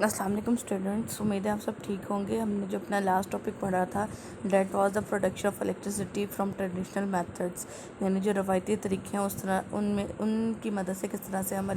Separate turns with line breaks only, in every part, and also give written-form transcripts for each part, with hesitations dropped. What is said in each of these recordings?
अस्सलाम वालेकुम स्टूडेंट्स, उम्मीद है आप सब ठीक होंगे। हमने जो अपना लास्ट टॉपिक पढ़ा था that was the production of electricity from traditional methods, यानी जो रवायती तरीके हैं उस तरह उनमें उनकी मदद से किस तरह से हम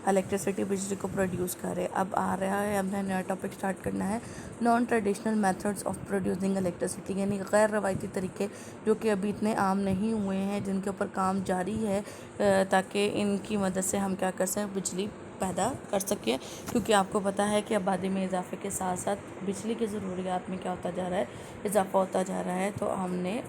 इलेक्ट्रिसिटी बिजली को प्रोड्यूस करें। अब आ रहा है, हमने नया टॉपिक स्टार्ट करना है non traditional methods of producing electricity, यानी गैर रवायती तरीके जो कि अभी इतने आम नहीं हुए हैं, जिनके ऊपर काम जारी है ताकि इनकी मदद से हम क्या कर सकें, बिजली पैदा कर सकें। क्योंकि आपको पता है कि आबादी में इजाफे के साथ साथ बिजली की ज़रूरियात में क्या होता जा रहा है, इजाफा होता जा रहा है। तो हमने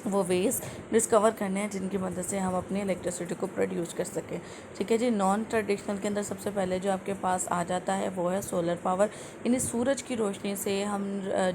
वो वेज डिस्कवर करने हैं जिनकी मदद से हम अपनी इलेक्ट्रिसिटी को प्रोड्यूस कर सकें। ठीक है जी। नॉन ट्रेडिशनल के अंदर सबसे पहले जो आपके पास आ जाता है वो है सोलर पावर, यानी सूरज की रोशनी से हम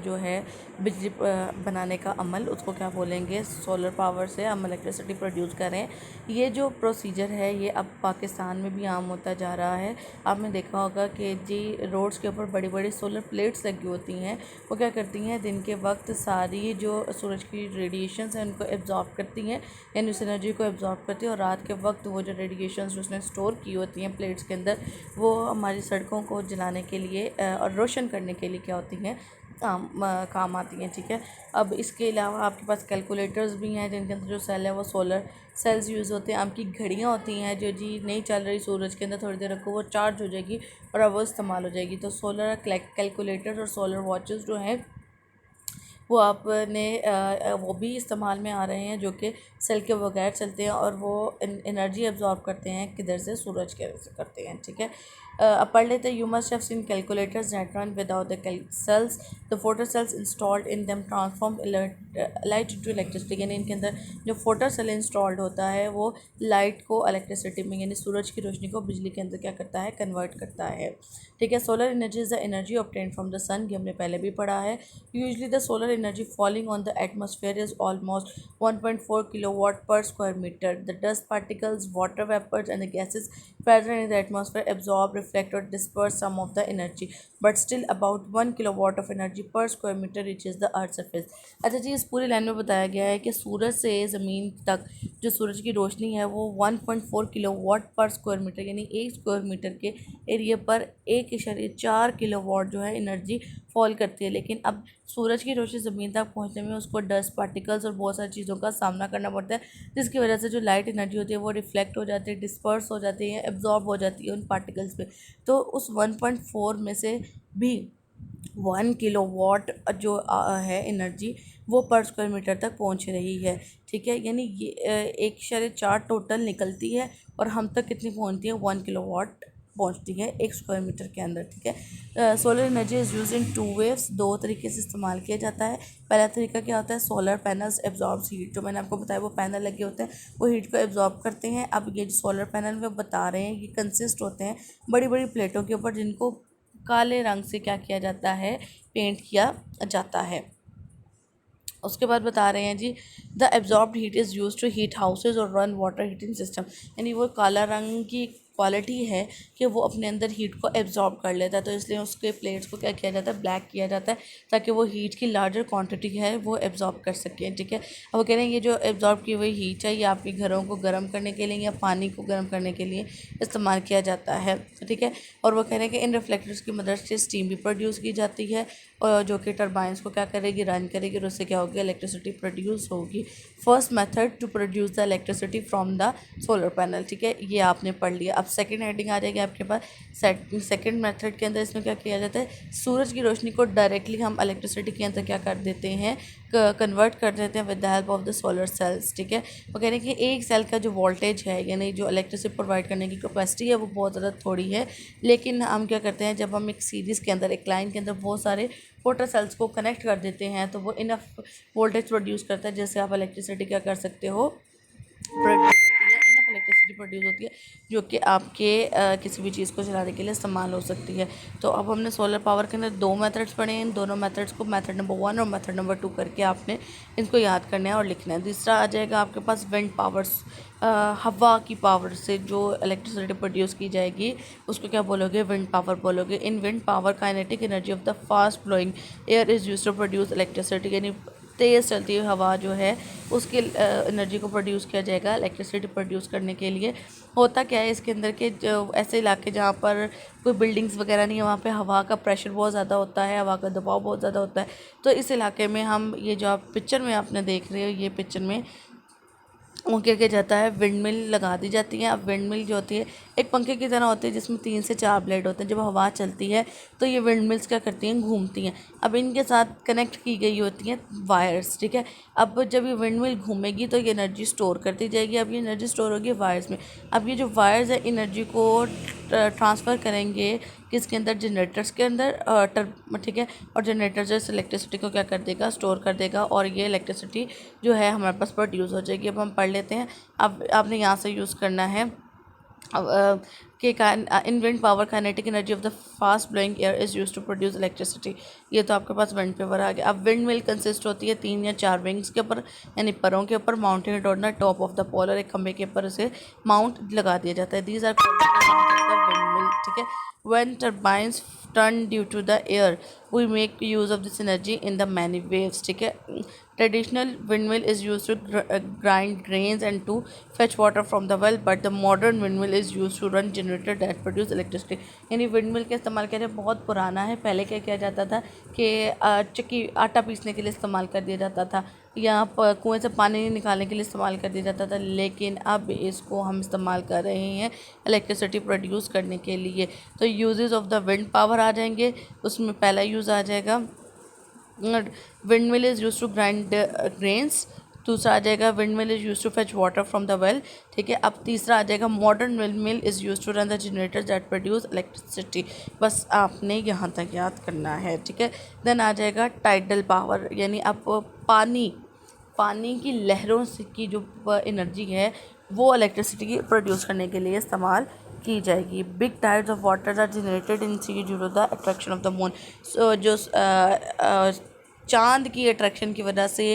जो है बिजली बनाने का अमल, उसको क्या बोलेंगे, सोलर पावर से हम इलेक्ट्रिसिटी प्रोड्यूस करें। ये जो प्रोसीजर है ये अब पाकिस्तान में भी आम होता जा रहा है। आपने देखा होगा कि जी रोड्स के ऊपर बड़ी बड़ी सोलर प्लेट्स लगी होती हैं, वो क्या करती हैं, दिन के वक्त सारी जो सूरज की रेडिएशंस हैं उनको एब्जॉर्ब करती हैं, यानी उस एनर्जी को एब्जॉर्ब करती है, और रात के वक्त वो जो रेडिएशंस उसने स्टोर की होती हैं प्लेट्स के अंदर, वो हमारी सड़कों को जलाने के लिए और रोशन करने के लिए क्या होती हैं, काम आती हैं। ठीक है। अब इसके अलावा आपके पास कैलकुलेटर्स भी हैं जिनके अंदर जो सेल है वो सोलर सेल्स यूज़ होते हैं। आपकी घड़ियाँ होती हैं जो जी नहीं चल रही सूरज के अंदर, थोड़ी देर रखो वो चार्ज हो जाएगी और अब वो इस्तेमाल हो जाएगी। तो सोलर कैलकुलेटर्स और सोलर वॉचेस जो हैं वो आपने वो भी इस्तेमाल में आ रहे हैं, जो कि सेल के बगैर चलते हैं और वो एनर्जी एब्जॉर्ब करते हैं, किधर से, सूरज के से करते हैं। ठीक है। अब पढ़ लेते हैं। You must have seen calculators that run without the cells, the photo cells installed in them transform light into electricity, यानी इनके अंदर जो फोटो सेल इंस्टॉल्ड होता है वो लाइट को इलेक्ट्रिसिटी में, यानी सूरज की रोशनी को बिजली के अंदर क्या करता है, कन्वर्ट करता है। ठीक है। Solar energy is the energy obtained from the sun, ये हमने पहले भी पढ़ा है। Usually the solar energy falling on the atmosphere is almost 1.4 kilowatt per square meter. The dust particles, water vapors and the gases present in the atmosphere absorb, reflect or disperse some of the energy, but still about 1 kilowatt of energy per square meter reaches the earth's surface. अच्छा जी, इस पूरी line में बताया गया है कि सूरज से ज़मीन तक जो सूरज की रोशनी है वो 1.4 किलोवाट पर स्क्वायर मीटर, यानी 1 स्क्वायर मीटर के एरिया पर 1.4 किलोवाट जो है एनर्जी फॉल करती है। लेकिन अब सूरज की रोशनी ज़मीन तक पहुंचने में उसको डस्ट पार्टिकल्स और बहुत सारी चीज़ों का सामना करना पड़ता है, जिसकी वजह से जो लाइट एनर्जी होती है वो रिफ्लेक्ट हो जाती है, डिस्पर्स हो जाती है, एब्जॉर्ब हो जाती है उन पार्टिकल्स पे। तो उस 1.4 में से भी 1 किलोवाट जो है एनर्जी वो पर स्क्वायर मीटर तक पहुंच रही है। ठीक है। यानी ये 1.4 टोटल निकलती है और हम तक कितनी पहुंचती है, 1 किलोवाट पहुंचती है 1 स्क्वायर मीटर के अंदर। ठीक है। Solar energy is use in 2 waves, 2 तरीके से इस्तेमाल किया जाता है। पहला तरीका क्या होता है, सोलर पैनल्स एब्जॉर्ब हीट, जो मैंने आपको बताया वो पैनल लगे होते हैं वो हीट को एब्जॉर्ब करते हैं। अब ये जो सोलर पैनल में बता रहे हैं ये कंसिस्ट होते हैं बड़ी बड़ी प्लेटों के ऊपर, जिनको काले रंग से क्या किया जाता है, पेंट किया जाता है। उसके बाद बता रहे हैं जी, the absorbed heat is use to heat houses और रन वाटर हीटिंग सिस्टम, यानी वो काला रंग की क्वालिटी है कि वो अपने अंदर हीट को एब्जॉर्ब कर लेता है, तो इसलिए उसके प्लेट्स को क्या किया जाता है, ब्लैक किया जाता है, ताकि वो हीट की लार्जर क्वांटिटी है वो एब्जॉर्ब कर सकें। ठीक है। अब वो कह रहे हैं ये जो एब्जॉर्ब की हुई हीट है ये आपके घरों को गर्म करने के लिए या पानी को गर्म करने के लिए इस्तेमाल किया जाता है। ठीक है। और वो कह रहे हैं कि इन रिफ्लेक्टर्स की मदद से स्टीम भी प्रोड्यूस की जाती है, और जो कि टर्बाइंस को क्या करेगी, रन करेगी, और उससे क्या होगी, इलेक्ट्रिसिटी प्रोड्यूस होगी। First method to produce the electricity from the solar panel. ठीक है, ये आपने पढ़ लिया। अब सेकंड हेडिंग आ जाएगी आपके पास। सेकंड मेथड के अंदर इसमें क्या किया जाता है, सूरज की रोशनी को डायरेक्टली हम इलेक्ट्रिसिटी के अंदर क्या कर देते हैं, कन्वर्ट कर देते हैं with the help of the solar cells. ठीक है। वो कह रहे हैं कि एक सेल का जो वोल्टेज है, यानी जो इलेक्ट्रिसिटी प्रोवाइड करने की कैपेसिटी है वो बहुत ज़्यादा थोड़ी है, लेकिन हम क्या करते हैं, जब हम एक सीरीज़ के अंदर, एक लाइन के अंदर बहुत सारे फोटो सेल्स को कनेक्ट कर देते हैं तो वो इनफ वोल्टेज प्रोड्यूस करता है, जिससे आप इलेक्ट्रिसिटी क्या कर सकते हो, प्रोड्यूस होती है, इनफ इलेक्ट्रिसिटी प्रोड्यूस होती है, जो कि आपके किसी भी चीज़ को चलाने के लिए इस्तेमाल हो सकती है। तो अब हमने सोलर पावर के अंदर 2 मेथड्स पढ़े हैं। इन दोनों मेथड्स को मेथड नंबर 1 और मेथड नंबर 2 करके आपने इनको याद करना है और लिखना है। दूसरा आ जाएगा आपके पास विंड पावर्स, हवा की पावर से जो इलेक्ट्रिसिटी प्रोड्यूस की जाएगी उसको क्या बोलोगे, विंड पावर बोलोगे। In wind power kinetic energy of the fast flowing air is used to produce electricity, यानी तेज़ चलती हुई हवा जो है उसकी एनर्जी को प्रोड्यूस किया जाएगा इलेक्ट्रिसिटी प्रोड्यूस करने के लिए। होता क्या है इसके अंदर के जो ऐसे इलाके जहाँ पर कोई बिल्डिंग्स वगैरह नहीं है, वहाँ पे हवा का प्रेशर बहुत ज़्यादा होता है, हवा का दबाव बहुत ज़्यादा होता है। तो इस इलाके में हम ये जो आप पिक्चर में आपने देख रहे हो, ये पिक्चर में वो क्या किया जाता है, विंड मिल लगा दी जाती है। अब विंड मिल जो होती है एक पंखे की तरह होती है जिसमें 3 से 4 ब्लेड होते हैं। जब हवा चलती है तो ये विंड मिल्स क्या करती हैं, घूमती हैं। अब इनके साथ कनेक्ट की गई होती हैं वायर्स, ठीक है। अब जब ये विंड मिल घूमेगी तो ये एनर्जी स्टोर करती जाएगी। अब ये एनर्जी स्टोर होगी वायर्स में। अब ये जो वायर्स है एनर्जी को ट्रांसफ़र करेंगे किसके अंदर, जनरेटर्स के अंदर, ठीक है। और जनरेटर जो इलेक्ट्रिसिटी को क्या कर देगा, स्टोर कर देगा और ये इलेक्ट्रिसिटी जो है हमारे पास प्रोड्यूस हो जाएगी। अब हम पढ़ लेते हैं। अब आपने यहाँ से यूज़ करना है अब कि in wind power kinetic energy of the fast blowing air is use to produce electricity. ये तो आपके पास विंड पावर आ गया। अब विंड मिल कंसिस्ट होती है 3 या 4 विंग्स के ऊपर, यानी परों के ऊपर, mounted on the top of the pole, और एक खंभे के ऊपर उसे माउंट लगा दिया जाता है। दीज आर विंड मिल, ठीक है। When turbines turn due to the air, we make use of this energy in the many ways, ठीक है। Traditional windmill is used to grind grains and to fetch water from the well, but the modern windmill is used to run generator that produce electricity। यानी windmill का इस्तेमाल क्या है, बहुत पुराना है। पहले क्या किया जाता था कि चक्की आटा पीसने के लिए इस्तेमाल कर दिया जाता था, या कुएं से पानी निकालने के लिए इस्तेमाल कर दिया जाता था, लेकिन अब इसको हम इस्तेमाल कर रहे हैं इलेक्ट्रिसिटी प्रोड्यूस करने के लिए। तो uses of the wind power आ जाएंगे, उसमें पहला यूज़ आ जाएगा windmill is use to grind grains. दूसरा आ जाएगा windmill is use to fetch water from the well, ठीक है। अब तीसरा आ जाएगा modern windmill is use to run the generators that produce electricity. बस आपने यहाँ तक याद करना है, ठीक है। देन आ जाएगा टाइडल पावर, यानी अब पानी की लहरों से की जो एनर्जी है वो इलेक्ट्रिसिटी की प्रोड्यूस करने के लिए इस्तेमाल की जाएगी। Big tides of water are generated in sea due to the attraction of the moon. So जो चांद की अट्रैक्शन की वजह से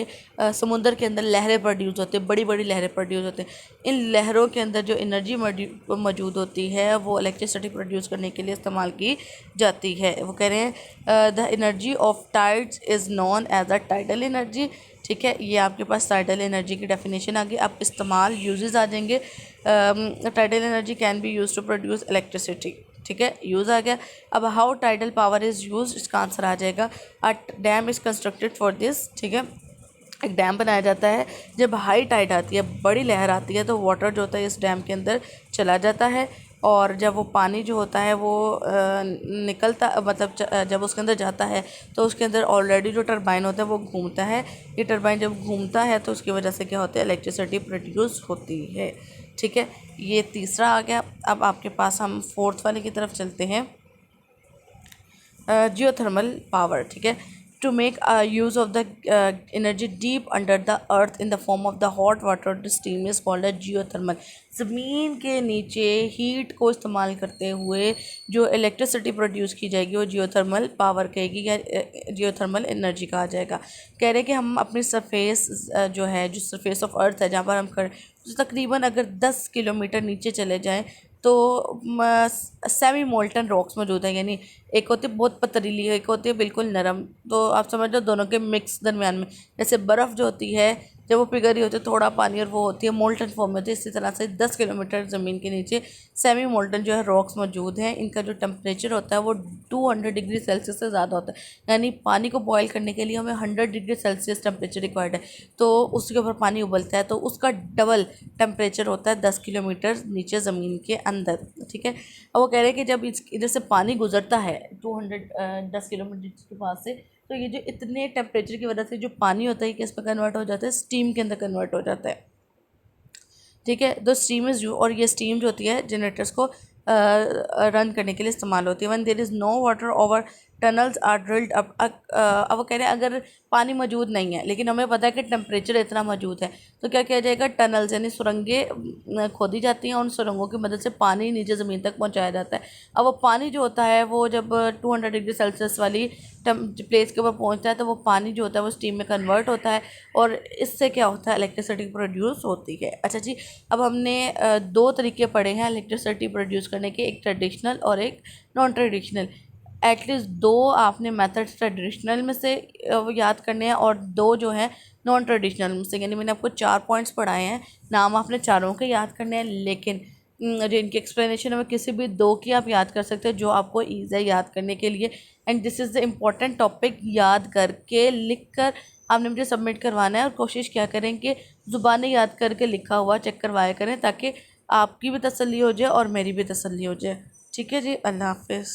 समुद्र के अंदर लहरें प्रोड्यूस होती हैं, बड़ी बड़ी लहरें प्रोड्यूस होती हैं। इन लहरों के अंदर जो एनर्जी मौजूद होती है वो इलेक्ट्रिसिटी प्रोड्यूस करने के लिए इस्तेमाल की जाती है। वो कह रहे हैं the energy of tides is known as a tidal energy, ठीक है। ये आपके पास टाइडल एनर्जी की डेफिनेशन आ गई। अब इस्तेमाल यूजेस आ जाएंगे। Tidal energy can be use to produce electricity, ठीक है, यूज़ आ गया। अब how tidal power is use, इसका आंसर आ जाएगा a dam is constructed for this, ठीक है। एक डैम बनाया जाता है। जब हाई टाइड आती है, बड़ी लहर आती है, तो वाटर जो होता है इस डैम के अंदर चला जाता है, और जब वो पानी जो होता है वो निकलता, मतलब जब उसके अंदर जाता है तो उसके अंदर ऑलरेडी जो टरबाइन होता है वो घूमता है। ये टरबाइन जब घूमता है तो उसकी वजह से क्या होता है, इलेक्ट्रिसिटी प्रोड्यूस होती है, ठीक है। ये तीसरा आ गया। अब आपके पास हम फोर्थ वाले की तरफ चलते हैं, जियोथर्मल पावर, ठीक है। To make use of the energy deep under the earth in the form of the hot water the steam is called a geothermal. ज़मीन के नीचे हीट को इस्तेमाल करते हुए जो इलेक्ट्रिसिटी प्रोड्यूस की जाएगी वो जियोथर्मल पावर कहेगी, या जियोथर्मल एनर्जी कहा जाएगा। कह रहे हैं कि हम अपनी सरफेस जो है, जो सरफेस ऑफ अर्थ है जहाँ पर हम कर, तो तकरीबन अगर 10 किलोमीटर नीचे चले जाएँ तो सेमी मोल्टन रॉक्स मौजूद है, यानी एक होती है बहुत पथरीली, एक होती है बिल्कुल नरम। तो आप समझ लो दोनों के मिक्स दरमियान में, जैसे बर्फ़ जो होती है जब वो पिघल रही होती है थोड़ा पानी, और वो होती है मोल्टन फॉर्म में होती है। इसी तरह से 10 किलोमीटर ज़मीन के नीचे सेमी मोल्टन जो है रॉक्स मौजूद हैं। इनका जो टेम्परेचर होता है वो 200 डिग्री सेल्सियस से ज़्यादा होता है, यानी पानी को बॉयल करने के लिए हमें 100 डिग्री सेल्सियस टेम्परेचर रिक्वायर्ड है। तो उसके ऊपर पानी उबलता है तो उसका डबल टेम्परेचर होता है 10 किलोमीटर नीचे ज़मीन के अंदर, ठीक है। अब वो कह रहे हैं कि जब इधर से पानी गुजरता है 10 किलोमीटर के पास से, तो ये जो इतने टेम्परेचर की वजह से जो पानी होता है किस में कन्वर्ट हो जाता है, स्टीम के अंदर कन्वर्ट हो जाता है, ठीक है। तो स्टीम इज़ यू, और ये स्टीम जो होती है जनरेटर्स को रन करने के लिए इस्तेमाल होती है। When there is no water over tunnels are drilled अब वो कह रहे हैं अगर पानी मौजूद नहीं है लेकिन हमें पता है कि टेम्परेचर इतना मौजूद है, तो क्या किया जाएगा, टनल्स यानी सुरंगें खोदी जाती हैं, उन सुरंगों की मदद से पानी नीचे ज़मीन तक पहुंचाया जाता है। अब वो पानी जो होता है वो जब 200 डिग्री सेल्सियस वाली प्लेस के ऊपर पहुंचता है तो वो पानी जो होता है वो स्टीम में कन्वर्ट होता है, और इससे क्या होता है, इलेक्ट्रिसिटी प्रोड्यूस होती है। अच्छा जी, अब हमने 2 तरीके पढ़े हैं इलेक्ट्रिसिटी प्रोड्यूस करने के, एक ट्रेडिशनल और एक नॉन ट्रेडिशनल। एटलीस्ट 2 आपने मेथड्स ट्रेडिशनल में से याद करने हैं और 2 जो है नॉन ट्रेडिशनल में से। यानी मैंने आपको 4 पॉइंट्स पढ़ाए हैं, नाम आपने चारों के याद करने हैं, लेकिन जिनकी एक्सप्लेनेशन है किसी भी 2 की आप याद कर सकते हैं जो आपको ईजी है याद करने के लिए। And this is the important topic, याद करके लिख कर आपने मुझे सबमिट करवाना है। और कोशिश क्या करें कि ज़ुबानी याद करके लिखा हुआ चेक करवाया करें, ताकि आपकी भी तसल्ली हो जाए और मेरी भी तसल्ली हो जाए। ठीक है जी, अल्लाह हाफिज़।